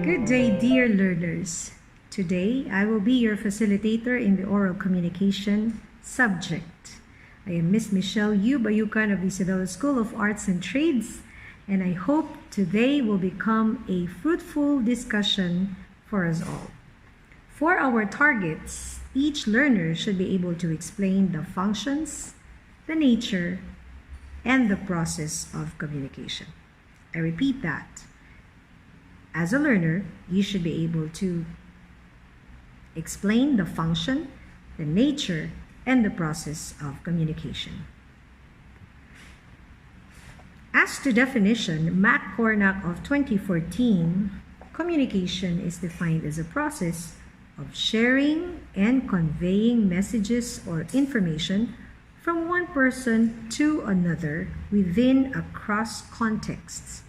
Good day, dear learners. Today, I will be your facilitator in the oral communication subject. I am Miss Michelle Yu Bayukan of the Isabela School of Arts and Trades, and I hope today will become a fruitful discussion for us all. For our targets, each learner should be able to explain the functions, the nature, and the process of communication. I repeat that. As a learner, you should be able to explain the function, the nature, and the process of communication. As to definition, Mac Cornack of 2014, communication is defined as a process of sharing and conveying messages or information from one person to another within across contexts,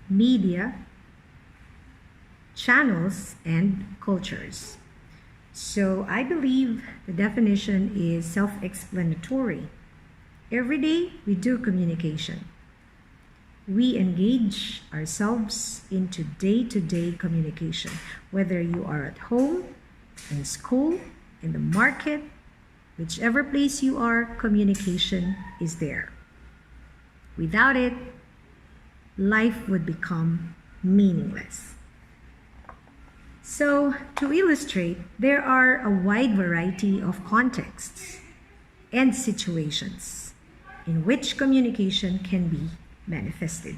media, channels, and cultures. So I believe the definition is self-explanatory. Every day we do communication. We engage ourselves into day-to-day communication, whether you are at home, in school, in the market, whichever place you are, communication is there. Without it, life would become meaningless. So, to illustrate, there are a wide variety of contexts and situations in which communication can be manifested.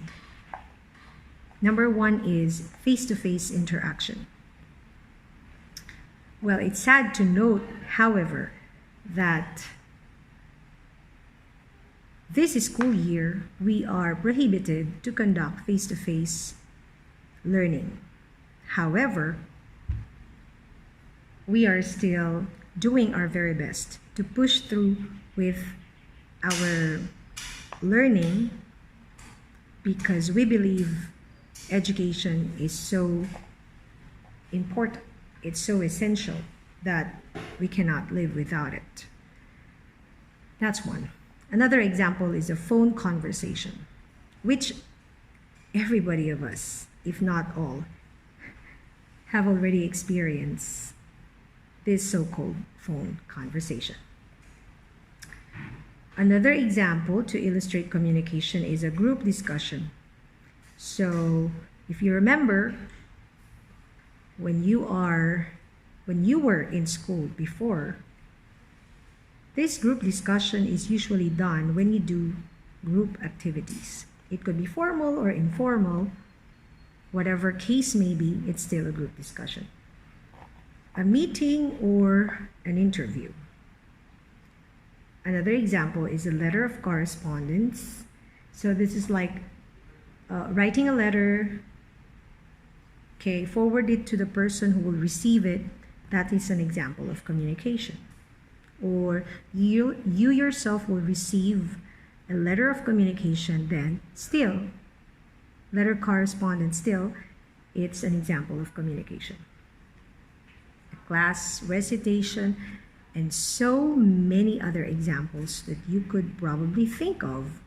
Number one is face-to-face interaction. Well, it's sad to note, however, that this school year we are prohibited to conduct face-to-face learning. However, we are still doing our very best to push through with our learning because we believe education is so important. It's so essential that we cannot live without it. That's one. Another example is a phone conversation, which everybody of us, if not all, have already experienced this so-called phone conversation. Another example to illustrate communication is a group discussion. So if you remember, when you were in school before, this group discussion is usually done when you do group activities. It could be formal or informal. Whatever case may be, it's still a group discussion. A meeting or an interview. Another example is a letter of correspondence. So this is like writing a letter, forward it to the person who will receive it. That is an example of communication. Or you yourself will receive a letter of communication, then still, letter correspondence, still, it's an example of communication. Class recitation, and so many other examples that you could probably think of.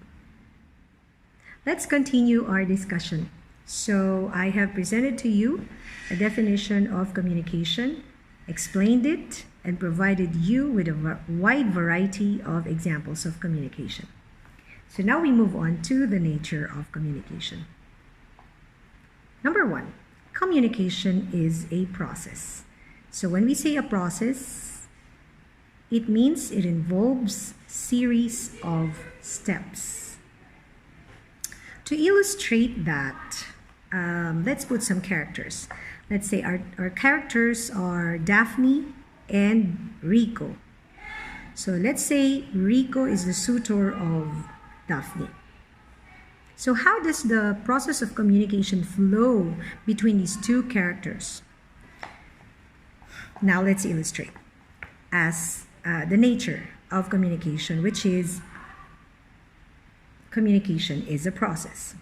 Let's continue our discussion. So I have presented to you a definition of communication, explained it, and provided you with a wide variety of examples of communication. So now we move on to the nature of communication. Number one, communication is a process. So when we say a process, it means it involves series of steps. To illustrate that, let's put some characters. Let's say our characters are Daphne and Rico. So let's say Rico is the suitor of Daphne. So how does the process of communication flow between these two characters? Now let's illustrate as the nature of communication, which is communication is a process.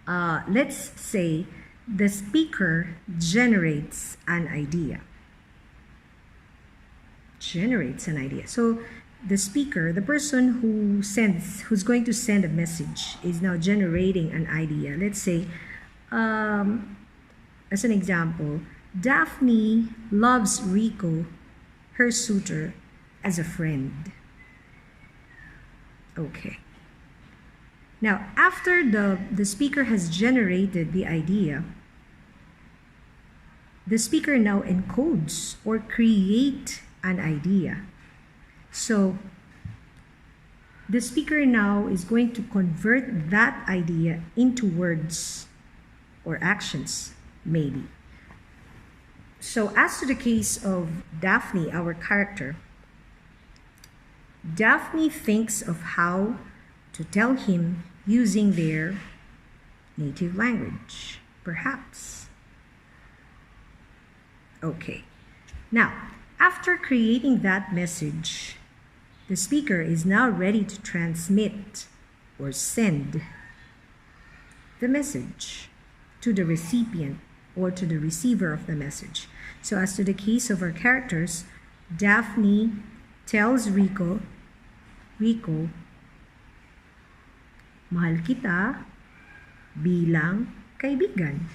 Let's say the speaker generates an idea. So the speaker, the person who's going to send a message, is now generating an idea. Let's say as an example, Daphne loves Rico, her suitor, as a friend. Okay. Now, after the speaker has generated the idea, the speaker now encodes or create an idea. So, the speaker now is going to convert that idea into words or actions, maybe. So, as to the case of Daphne, our character, Daphne thinks of how to tell him using their native language, perhaps. Okay. Now, after creating that message, the speaker is now ready to transmit or send the message to the recipient or to the receiver of the message. So as to the case of our characters, Daphne tells Rico, mahal kita bilang kaibigan.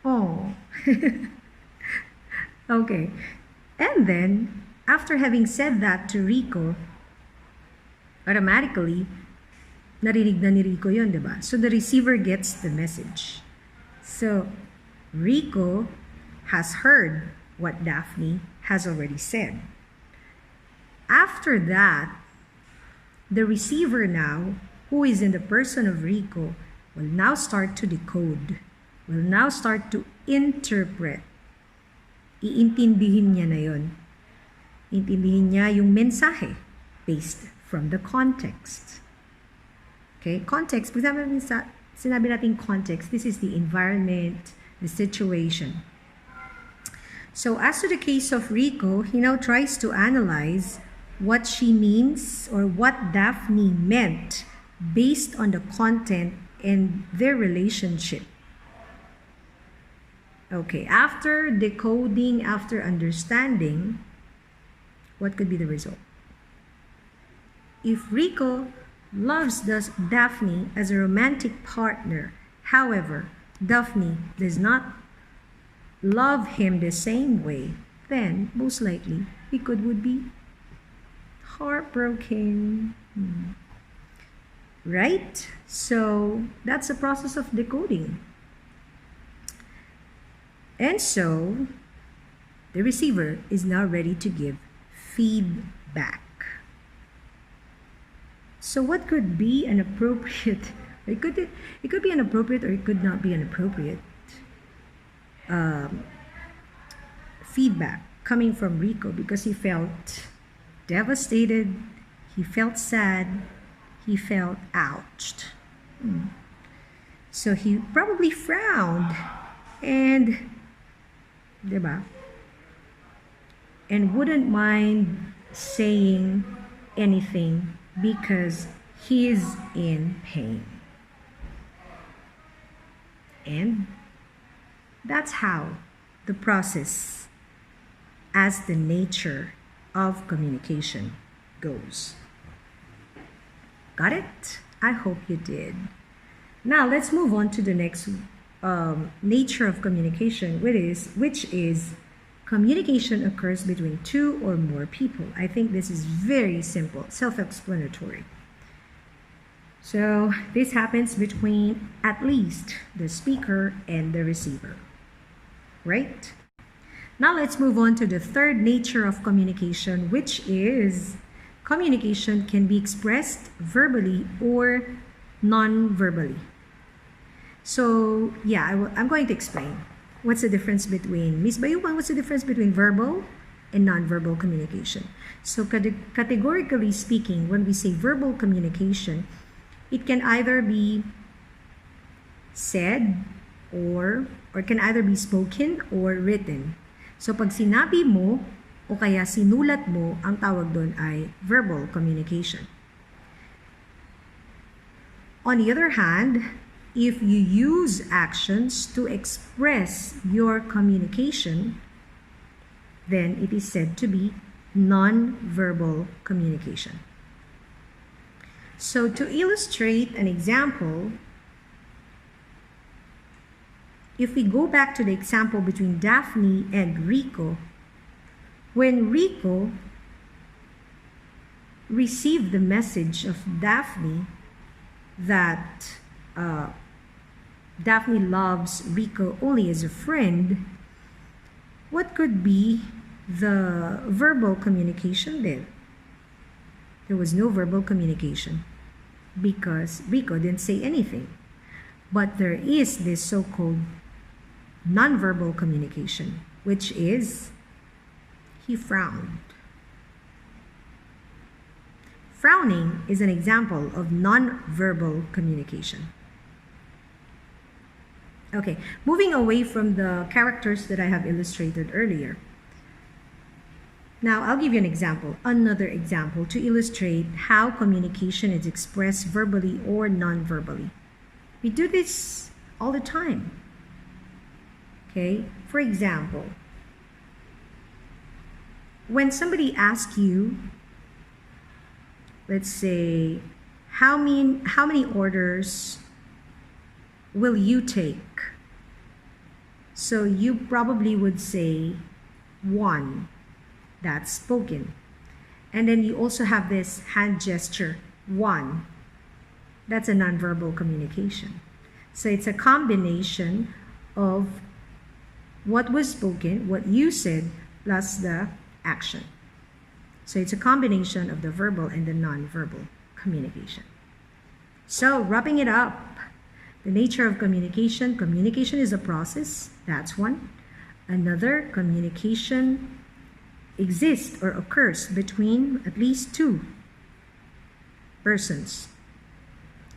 Oh. Okay. And then, after having said that to Rico, automatically, narinig na ni Rico yun, diba? So the receiver gets the message. So, Rico has heard what Daphne has already said. After that, the receiver now, who is in the person of Rico, will now start to decode, will now start to interpret. Iintindihin niya na yun. Intindihin niya yung mensahe based from the context. Okay, context, pag sinabi natin context, this is the environment, the situation. So as to the case of Rico, he now tries to analyze what she means or what Daphne meant based on the content and their relationship. Okay, after decoding, after understanding, what could be the result? If Rico loves Daphne as a romantic partner, however, Daphne does not love him the same way, then most likely Rico would be heartbroken. Right? So that's the process of decoding. And so the receiver is now ready to give feedback. So what could be an appropriate, it could be an appropriate or it could not be an appropriate feedback coming from Rico, because he felt devastated, he felt sad, he felt ouched. So he probably frowned and, diba? And wouldn't mind saying anything because he is in pain. And that's how the process as the nature of communication goes. Got it? I hope you did. Now let's move on to the next nature of communication, which is communication occurs between two or more people. I think this is very simple, self-explanatory. So this happens between at least the speaker and the receiver, right? Now let's move on to the third nature of communication, which is communication can be expressed verbally or non-verbally. So yeah, I'm going to explain. What's the difference between, Miss Bayuban, what's the difference between verbal and non-verbal communication? So categorically speaking, when we say verbal communication, it can either be said or can either be spoken or written. So pag sinabi mo o kaya sinulat mo, ang tawag doon ay verbal communication. On the other hand, if you use actions to express your communication, then it is said to be non-verbal communication. So to illustrate an example, if we go back to the example between Daphne and Rico, when Rico received the message of Daphne that Daphne loves Rico only as a friend, what could be the verbal communication there? There was no verbal communication because Rico didn't say anything. But there is this so-called nonverbal communication, which is he frowned. Frowning is an example of nonverbal communication. Okay, moving away from the characters that I have illustrated earlier. Now, I'll give you an example, another example to illustrate how communication is expressed verbally or non-verbally. We do this all the time. Okay, for example, when somebody asks you, let's say, how many orders will you take? So you probably would say 1. That's spoken. And then you also have this hand gesture, 1. That's a nonverbal communication. So it's a combination of what was spoken, what you said, plus the action. So it's a combination of the verbal and the nonverbal communication. So wrapping it up, the nature of communication. Communication is a process. That's one. Another, communication exists or occurs between at least 2 persons.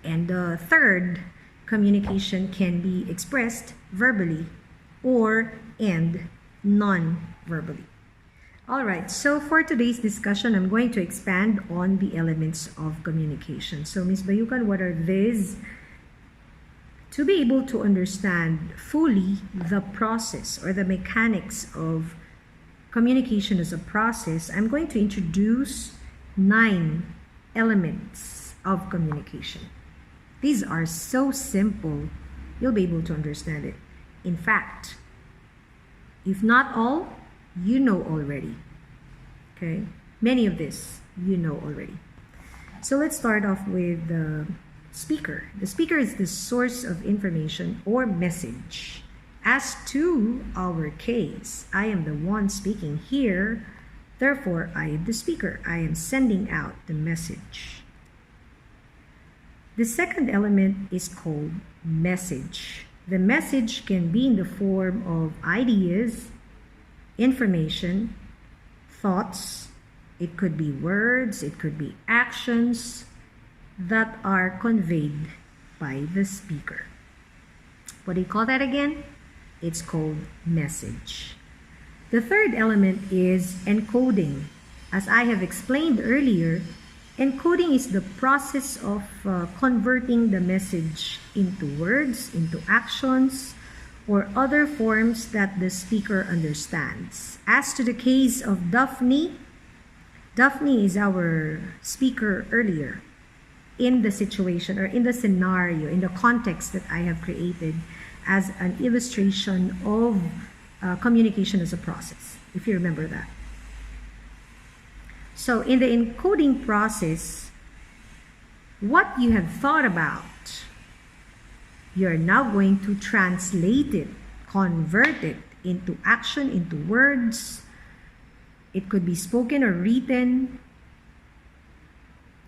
And the third, communication can be expressed verbally or and non-verbally. All right, so for today's discussion, I'm going to expand on the elements of communication. So, Ms. Bayukan, what are these? To be able to understand fully the process or the mechanics of communication as a process, I'm going to introduce 9 elements of communication. These are so simple, you'll be able to understand it. In fact, if not all, you know already. Okay? Many of this you know already. So let's start off with the speaker. The speaker is the source of information or message. As to our case, I am the one speaking here, therefore I am the speaker. I am sending out the message. The second element is called message. The message can be in the form of ideas, information, thoughts. It could be words, it could be actions that are conveyed by the speaker. What do you call that again? It's called message. The third element is encoding. As I have explained earlier, encoding is the process of converting the message into words, into actions, or other forms that the speaker understands. As to the case of Daphne, Daphne is our speaker earlier in the situation or in the scenario, in the context that I have created as an illustration of communication as a process, if you remember that. So in the encoding process, what you have thought about, you're now going to translate it, convert it into action, into words. It could be spoken or written.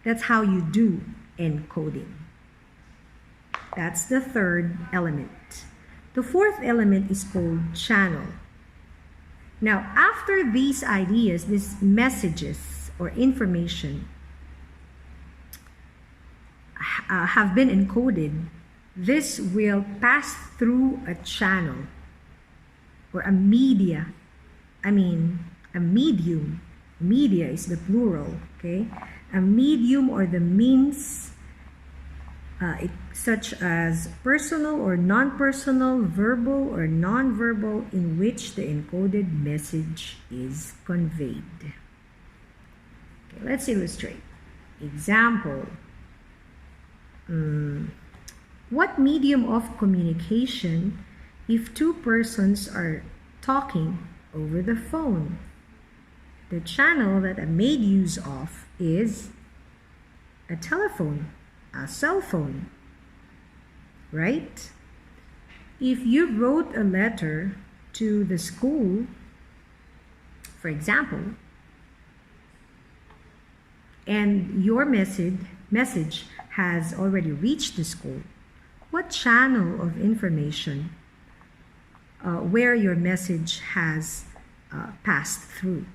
That's how you do encoding. That's the third element. The fourth element is called channel. Now, after these ideas, these messages or information have been encoded, this will pass through a channel or a media. A medium. Media is the plural, okay? A medium or the means such as personal or non-personal, verbal or non-verbal, in which the encoded message is conveyed. Okay, let's illustrate. Example. What medium of communication if two persons are talking over the phone, the channel that I made use of is a telephone, a cell phone, right? If you wrote a letter to the school, for example, and your message has already reached the school, what channel of information where your message has passed through?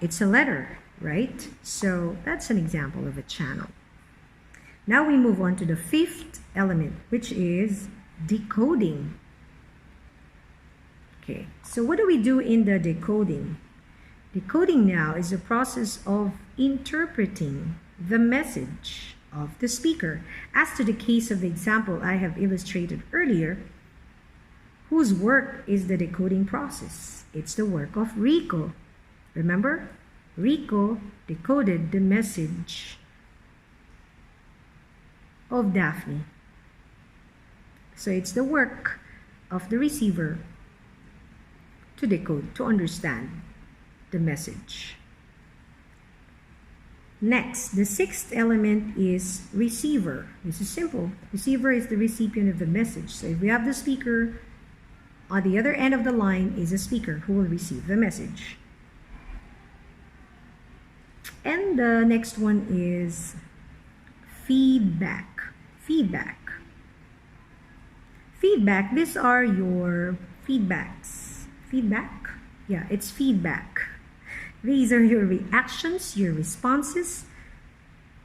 It's a letter, right? So that's an example of a channel. Now we move on to the fifth element, which is decoding. Okay, so what do we do in the decoding? Decoding now is a process of interpreting the message of the speaker. As to the case of the example I have illustrated earlier, whose work is the decoding process? It's the work of Rico. Remember? Rico decoded the message of Daphne. So it's the work of the receiver to decode, to understand the message. Next, the sixth element is receiver. This is simple. Receiver is the recipient of the message. So if we have the speaker, on the other end of the line is a speaker who will receive the message. And the next one is feedback. Feedback. Feedback, these are your feedbacks. Feedback? Yeah, it's feedback. These are your reactions, your responses,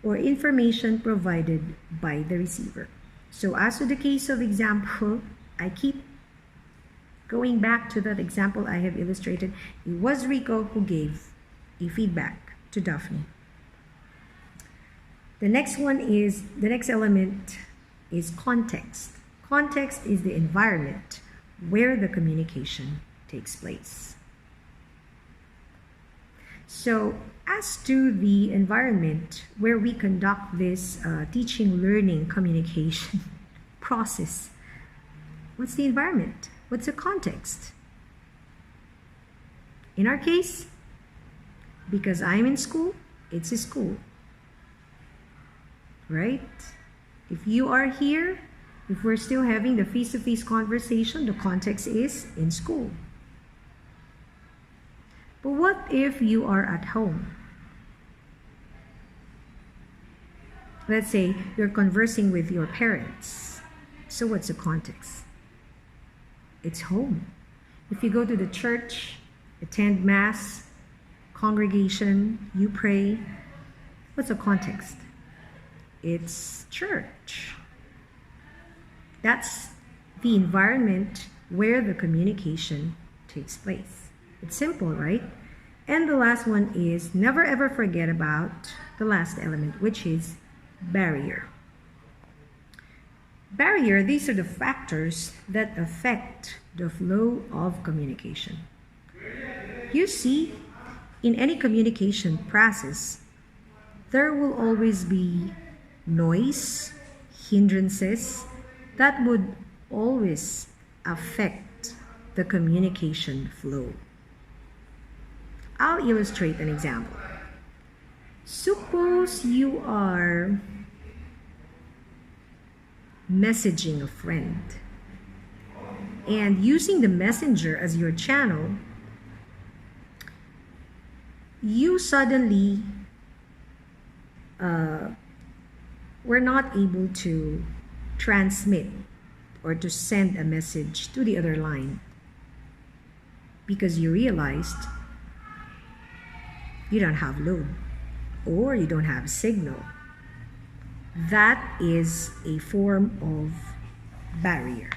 or information provided by the receiver. So as to the case of example, I keep going back to that example I have illustrated. It was Rico who gave a feedback to Daphne. The next element is context. Context is the environment where the communication takes place. So as to the environment where we conduct this teaching, learning, communication process, what's the environment? What's the context? In our case, because I'm in school, it's a school, right? If you are here, if we're still having the face-to-face conversation, the context is in school. But what if you are at home? Let's say you're conversing with your parents. So what's the context? It's home. If you go to the church, attend mass, congregation, you pray, what's the context? It's church. That's the environment where the communication takes place. It's simple, right? And the last one is never ever forget about the last element, which is barrier. Barrier, these are the factors that affect the flow of communication. You see, in any communication process, there will always be noise, hindrances that would always affect the communication flow. I'll illustrate an example. Suppose you are messaging a friend and using the messenger as your channel, you suddenly were not able to transmit or to send a message to the other line because you realized you don't have load or you don't have signal. That is a form of barrier.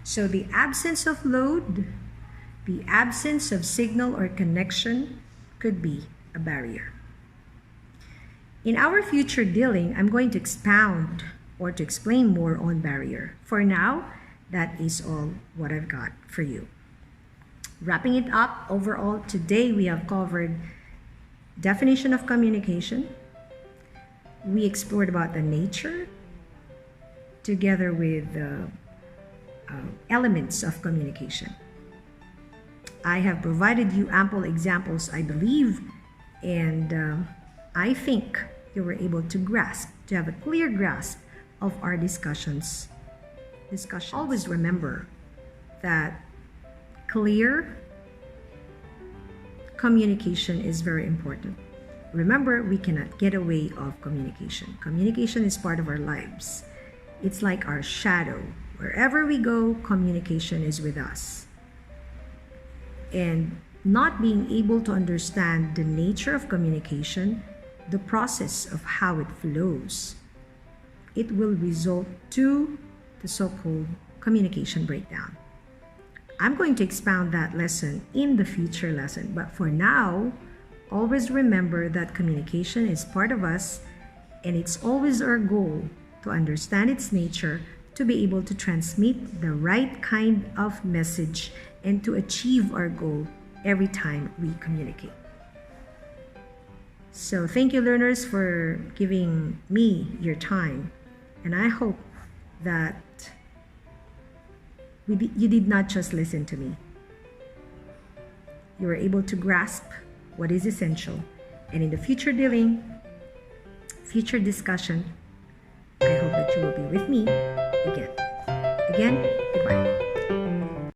So the absence of load, the absence of signal or connection could be a barrier. In our future dealing, I'm going to expound or to explain more on barrier. For now, that is all what I've got for you. Wrapping it up, overall, today we have covered definition of communication. We explored about the nature together with elements of communication. I have provided you ample examples, I believe, and I think you were able to have a clear grasp of our discussions. Always remember that clear communication is very important. Remember, we cannot get away of communication. Communication is part of our lives. It's like our shadow. Wherever we go, communication is with us. And not being able to understand the nature of communication, the process of how it flows, it will result to the so-called communication breakdown. I'm going to expound that lesson in the future lesson, but for now, always remember that communication is part of us, and it's always our goal to understand its nature, to be able to transmit the right kind of message, and to achieve our goal every time we communicate. So thank you, learners, for giving me your time, and I hope that you did not just listen to me. You were able to grasp what is essential, and in the future discussion, I hope that you will be with me again.